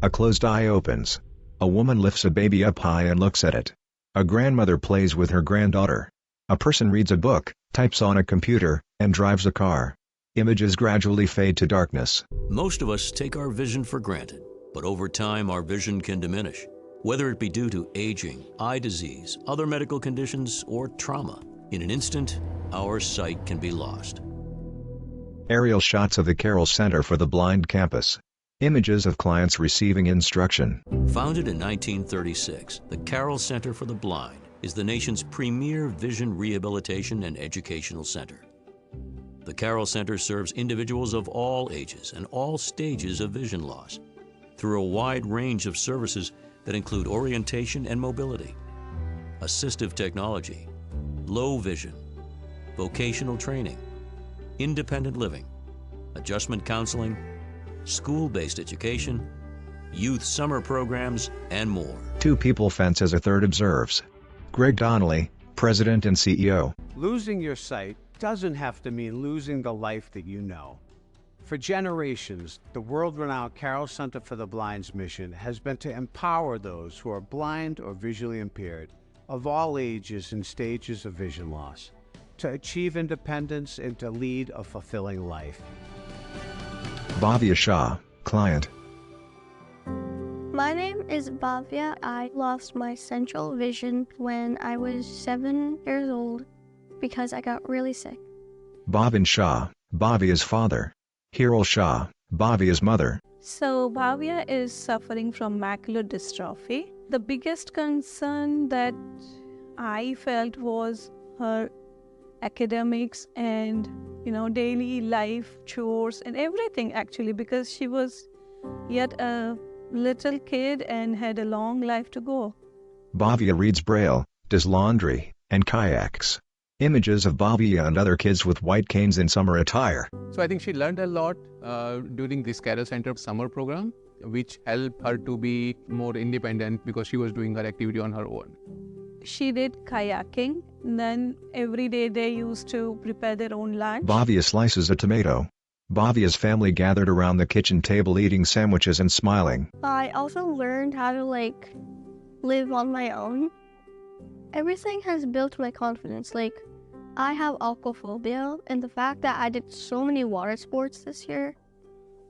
A closed eye opens. A woman lifts a baby up high and looks at it. A grandmother plays with her granddaughter. A person reads a book, types on a computer, and drives a car. Images gradually fade to darkness. Most of us take our vision for granted, but over time our vision can diminish, whether it be due to aging, eye disease, other medical conditions, or trauma. In an instant, our sight can be lost. Aerial shots of the Carroll Center for the Blind campus. Images of clients receiving instruction. Founded in 1936, the Carroll Center for the Blind is the nation's premier vision rehabilitation and educational center. The Carroll Center serves individuals of all ages and all stages of vision loss through a wide range of services that include orientation and mobility, assistive technology, low vision, vocational training, independent living, adjustment counseling, school-based education, youth summer programs, and more. Two people fence as a third observes. Greg Donnelly, President and CEO. Losing your sight doesn't have to mean losing the life that you know. For generations, the world-renowned Carroll Center for the Blind's mission has been to empower those who are blind or visually impaired of all ages and stages of vision loss to achieve independence and to lead a fulfilling life. Bhavya Shah, client. My name is Bhavya. I lost my central vision when I was 7 years old because I got really sick. Bhavin Shah, Bhavya's father. Carroll Shah, Bhavya's mother. So Bhavya is suffering from macular dystrophy. The biggest concern that I felt was her academics and daily life chores and everything, actually, because she was yet a little kid and had a long life to go. Bhavya reads Braille, does laundry, and kayaks. Images of Bhavya and other kids with white canes in summer attire. So I think she learned a lot during this Carroll Center summer program, which helped her to be more independent because she was doing her activity on her own. She did kayaking, and then every day they used to prepare their own lunch. Bhavya slices a tomato. Bhavya's family gathered around the kitchen table eating sandwiches and smiling. I also learned how to live on my own. Everything has built my confidence. I have aquaphobia, and the fact that I did so many water sports this year,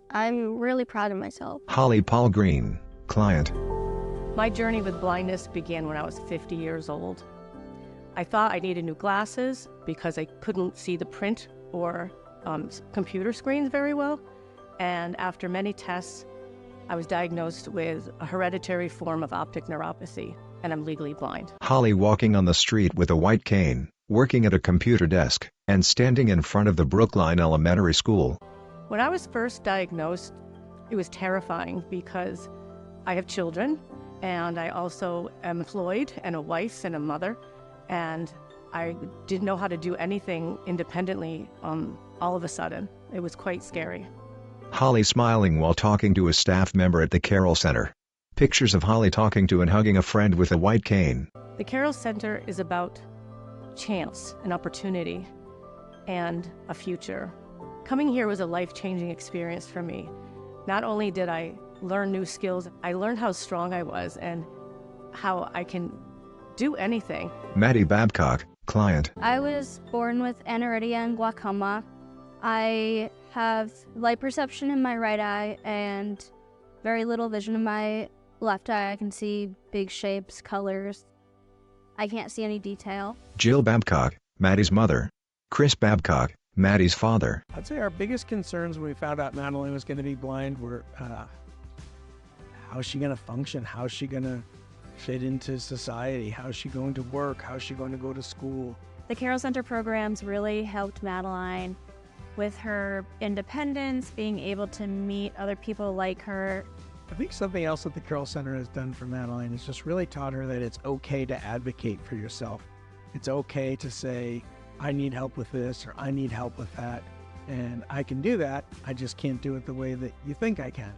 I'm really proud of myself. Holly Paul Green, client. My journey with blindness began when I was 50 years old. I thought I needed new glasses because I couldn't see the print or computer screens very well. And after many tests, I was diagnosed with a hereditary form of optic neuropathy, and I'm legally blind. Holly walking on the street with a white cane, working at a computer desk, and standing in front of the Brookline Elementary School. When I was first diagnosed, it was terrifying because I have children, and I also am employed and a wife and a mother, and I didn't know how to do anything independently all of a sudden. It was quite scary. Holly smiling while talking to a staff member at the Carroll Center. Pictures of Holly talking to and hugging a friend with a white cane. The Carroll Center is about chance, an opportunity, and a future. Coming here was a life-changing experience for me. Not only did I learn new skills, I learned how strong I was and how I can do anything. Maddie Babcock, client. I was born with aniridia and glaucoma. I have light perception in my right eye and very little vision in my left eye. I can see big shapes, colors. I can't see any detail. Jill Babcock, Maddie's mother. Chris Babcock, Maddie's father. I'd say our biggest concerns when we found out Madeline was going to be blind were how's she going to function? How's she going to fit into society? How's she going to work? How's she going to go to school? The Carroll Center programs really helped Madeline with her independence, being able to meet other people like her. I think something else that the Carroll Center has done for Madeline is just really taught her that it's okay to advocate for yourself. It's okay to say, I need help with this or I need help with that. And I can do that, I just can't do it the way that you think I can.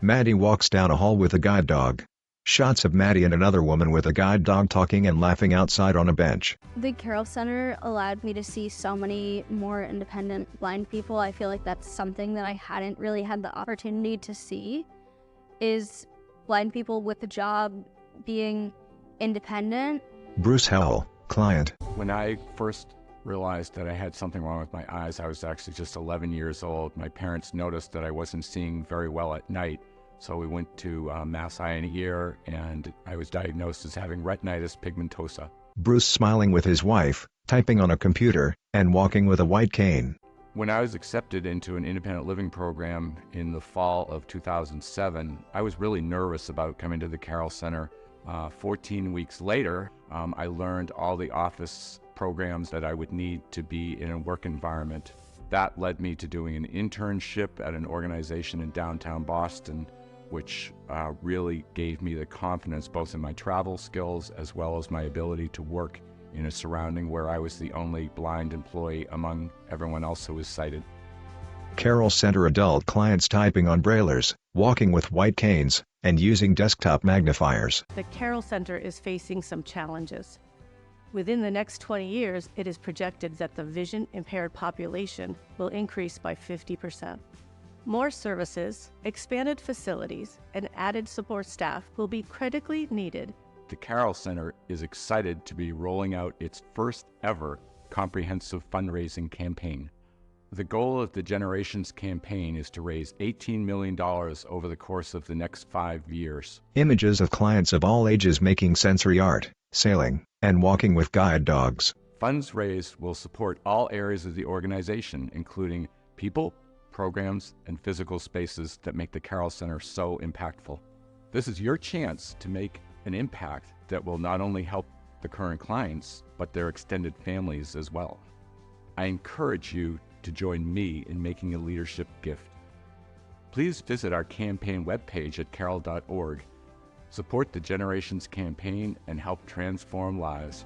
Maddie walks down a hall with a guide dog. Shots of Maddie and another woman with a guide dog talking and laughing outside on a bench. The Carroll Center allowed me to see so many more independent blind people. I feel like that's something that I hadn't really had the opportunity to see. is blind people with a job being independent. Bruce Howell, client. When I first realized that I had something wrong with my eyes, I was actually just 11 years old. My parents noticed that I wasn't seeing very well at night, so we went to Mass Eye and Ear, and I was diagnosed as having retinitis pigmentosa. Bruce smiling with his wife, typing on a computer, and walking with a white cane. When I was accepted into an independent living program in the fall of 2007, I was really nervous about coming to the Carroll Center. 14 weeks later, I learned all the office programs that I would need to be in a work environment. That led me to doing an internship at an organization in downtown Boston, which really gave me the confidence both in my travel skills as well as my ability to work in a surrounding where I was the only blind employee among everyone else who was sighted. Carroll Center adult clients typing on braillers, walking with white canes, and using desktop magnifiers. The Carroll Center is facing some challenges. Within the next 20 years, it is projected that the vision-impaired population will increase by 50%. More services, expanded facilities, and added support staff will be critically needed. The Carroll Center is excited to be rolling out its first ever comprehensive fundraising campaign. The goal of the Generations campaign is to raise $18 million over the course of the next 5 years. Images of clients of all ages making sensory art, sailing, and walking with guide dogs. Funds raised will support all areas of the organization, including people, programs, and physical spaces that make the Carroll Center so impactful. This is your chance to make an impact that will not only help the current clients, but their extended families as well. I encourage you to join me in making a leadership gift. Please visit our campaign webpage at carroll.org. Support the Generations campaign and help transform lives.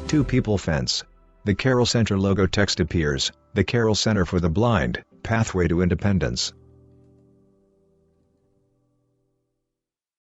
Two people fence. The Carroll Center logo text appears. The Carroll Center for the Blind, Pathway to Independence.